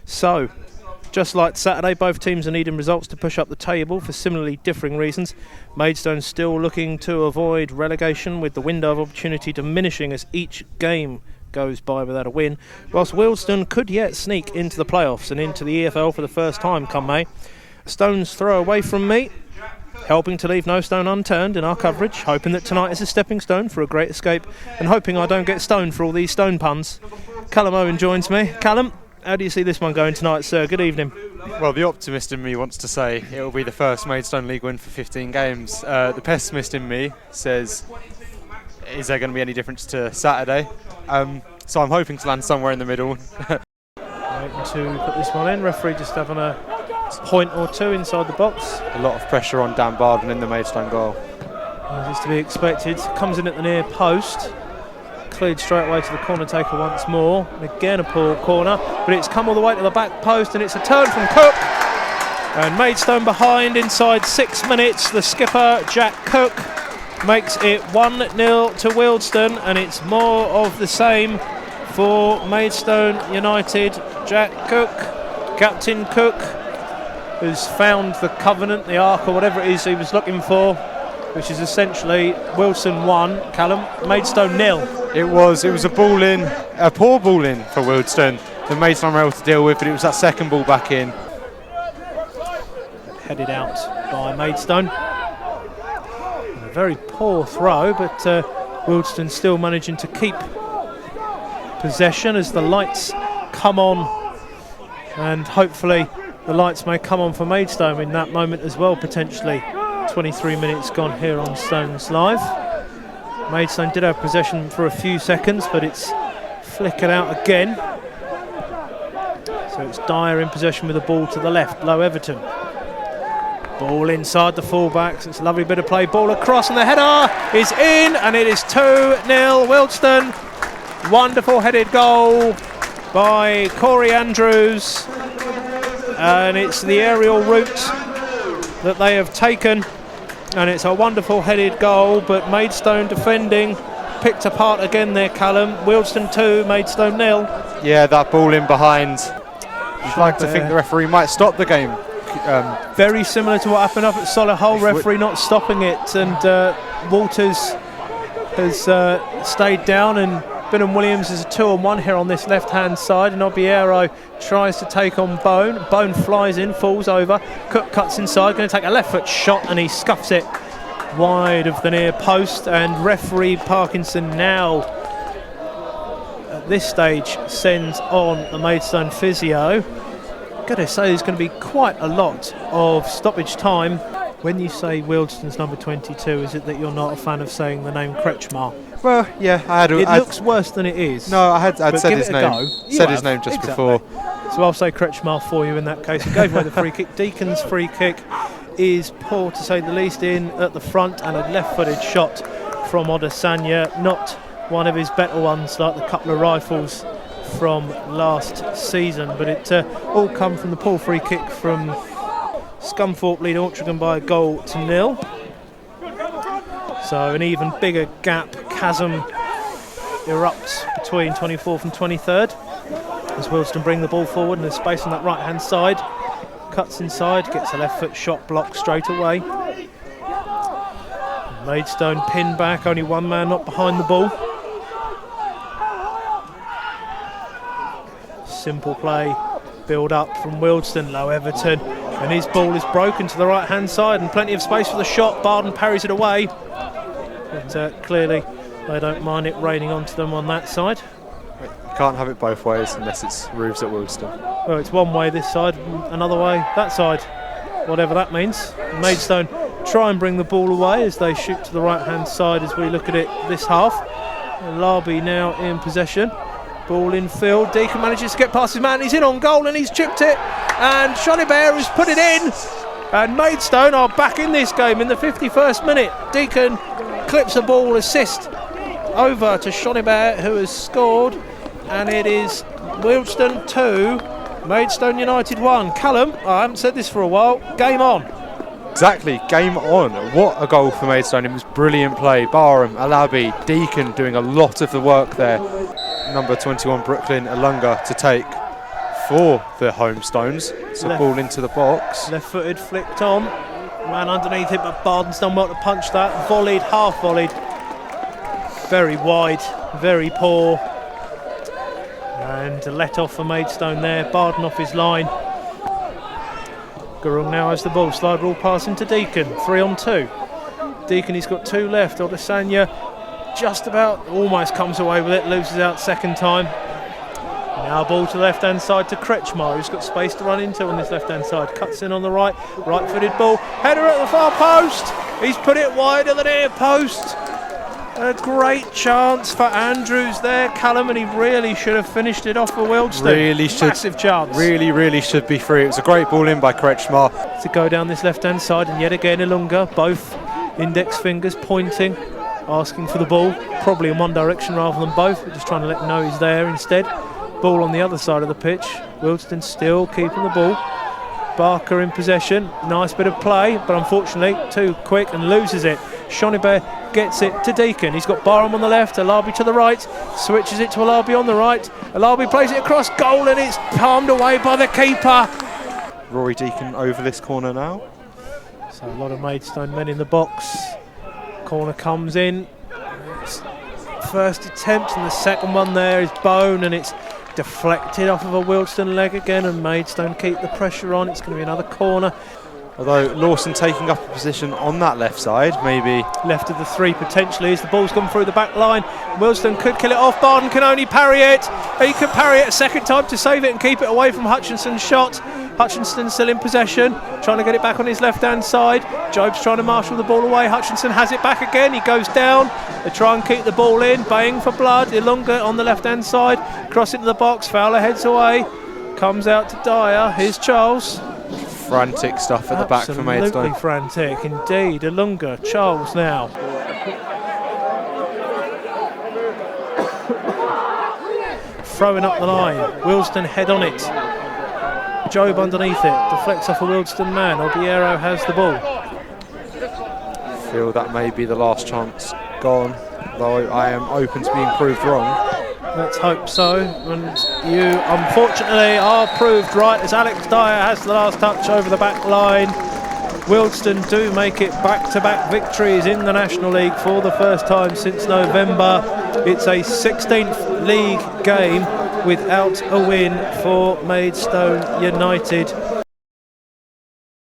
So, just like Saturday, both teams are needing results to push up the table for similarly differing reasons. Maidstone still looking to avoid relegation, with the window of opportunity diminishing as each game goes by without a win, whilst Wealdstone could yet sneak into the playoffs and into the EFL for the first time come May. Stone's throw away from me, helping to leave no stone unturned in our coverage, hoping that tonight is a stepping stone for a great escape, and hoping I don't get stoned for all these stone puns. Callum Owen joins me. Callum, how do you see this one going tonight, sir? Good evening. Well, the optimist in me wants to say it will be the first Maidstone League win for 15 games. The pessimist in me says, is there going to be any difference to Saturday? So I'm hoping to land somewhere in the middle. Waiting to put this one in. Referee just having a point or two inside the box. A lot of pressure on Dan Barden in the Maidstone goal. As is to be expected. Comes in at the near post. Cleared straight away to the corner taker once more. And again a poor corner, but it's come all the way to the back post, and it's a turn from Cook. And Maidstone behind inside 6 minutes. The skipper, Jack Cook, makes it 1-0 to Wealdstone, and it's more of the same for Maidstone United. Jack Cook, Captain Cook, who's found the covenant, the ark, or whatever it is he was looking for, which is essentially Wealdstone 1, Callum, Maidstone 0. It was a ball in, a poor ball in for Wealdstone. The Maidstone were able to deal with, but it was that second ball back in. Headed out by Maidstone. And a very poor throw, but Wealdstone still managing to keep possession as the lights come on, and hopefully the lights may come on for Maidstone in that moment as well, potentially. 23 minutes gone here on Stones Live. Maidstone did have possession for a few seconds, but it's flickered out again. So it's Dyer in possession with the ball to the left, Low Everton. Ball inside the fullbacks, it's a lovely bit of play, ball across, and the header is in, and it is 2-0 Wealdstone. Wonderful headed goal by Corey Andrews, and it's the aerial route that they have taken, and it's a wonderful headed goal, but Maidstone defending picked apart again there, Callum. Wealdstone 2, Maidstone 0. Yeah, that ball in behind. You'd like to think the referee might stop the game. Very similar to what happened up at Solihull, referee not stopping it, and Walters has stayed down, and Binham Williams is a 2-on-1 here on this left-hand side, and Obiero tries to take on Bone. Bone flies in, falls over. Cook cuts inside, going to take a left-foot shot, and he scuffs it wide of the near post. And referee Parkinson now, at this stage, sends on the Maidstone physio. Got to say, there's going to be quite a lot of stoppage time. When you say Wealdstone's number 22, is it that you're not a fan of saying the name Kretschmar? Well, yeah, it looks worse than it is. No, I'd said his name. Said his name just before. So I'll say Kretschmar for you in that case. He gave away the free kick. Deacon's free kick is poor, to say the least, in at the front, and a left-footed shot from Odesanya. Not one of his better ones, like the couple of rifles from last season, but it all come from the poor free kick from Scunthorpe, lead Altrincham by a goal to 0. So an even bigger gap, chasm erupts between 24th and 23rd as Wealdstone bring the ball forward, and there's space on that right hand side. Cuts inside, gets a left foot shot blocked straight away. Maidstone pinned back, only one man not behind the ball. Simple play, build up from Wealdstone. Low Everton, and his ball is broken to the right hand side, and plenty of space for the shot. Barden parries it away, but clearly they don't mind it raining onto them on that side. You can't have it both ways unless it's roofs at Wealdstone. Well, it's one way this side, another way that side, whatever that means. Maidstone try and bring the ball away as they shoot to the right hand side as we look at it this half. Larby now in possession. Ball in field, Deacon manages to get past his man, he's in on goal and he's chipped it, and Shonny Bear has put it in, and Maidstone are back in this game in the 51st minute. Deacon clips a ball assist over to Shonny Bear, who has scored, and it is Wealdstone 2, Maidstone United 1. Callum, I haven't said this for a while, game on. Exactly, game on. What a goal for Maidstone. It was brilliant play. Barham, Alabi, Deacon doing a lot of the work there. Number 21 Brooklyn Alunga to take for the Homestones. So ball into the box. Left-footed, flicked on. Man underneath it, but Barden's done well to punch that. Volleyed, half volleyed. Very wide, very poor. And a let off for Maidstone there. Barden off his line. Gurung now has the ball. Slide rule pass into Deacon. 3-on-2. Deacon, he's got 2 left. Odesanya just about almost comes away with it. Loses out second time. Now ball to the left-hand side to Kretschmar, who's got space to run into on this left-hand side. Cuts in on the right. Right-footed ball. Header at the far post. He's put it wider than near post. A great chance for Andrews there, Callum, and he really should have finished it off for Wealdstone. Really should. Massive chance. Really should be free. It was a great ball in by Kretschmar. To go down this left-hand side, and yet again Ilunga, both index fingers pointing, asking for the ball, probably in one direction rather than both, but just trying to let him know he's there instead. Ball on the other side of the pitch. Wealdstone still keeping the ball. Barker in possession. Nice bit of play, but unfortunately too quick and loses it. Shonibeh gets it to Deacon. He's got Barham on the left, Alabi to the right, switches it to Alabi on the right. Alabi plays it across goal and it's palmed away by the keeper. Rory Deacon over this corner now. So a lot of Maidstone men in the box. Corner comes in. It's first attempt, and the second one there is Bone, and it's deflected off of a Wealdstone leg again, and Maidstone keep the pressure on. It's going to be another corner. Although Lawson taking up a position on that left side, maybe. Left of the 3 potentially as the ball's gone through the back line. Wealdstone could kill it off. Barden can only parry it. He could parry it a second time to save it and keep it away from Hutchinson's shot. Hutchinson still in possession, trying to get it back on his left-hand side. Job's trying to marshal the ball away. Hutchinson has it back again. He goes down. They try and keep the ball in. Baying for blood. Ilunga on the left-hand side. Cross into the box. Fowler heads away. Comes out to Dyer. Here's Charles. Frantic stuff at the back for Maidstone. Absolutely frantic indeed. Ilunga, Charles now. Throwing up the line. Wealdstone head on it. Job underneath it. Deflects off a Wealdstone man. Obiero has the ball. Feel that may be the last chance gone, though I am open to being proved wrong. Let's hope so. And you unfortunately are proved right as Alex Dyer has the last touch over the back line. Wealdstone do make it back-to-back victories in the National League for the first time since November. It's a 16th league game without a win for Maidstone United.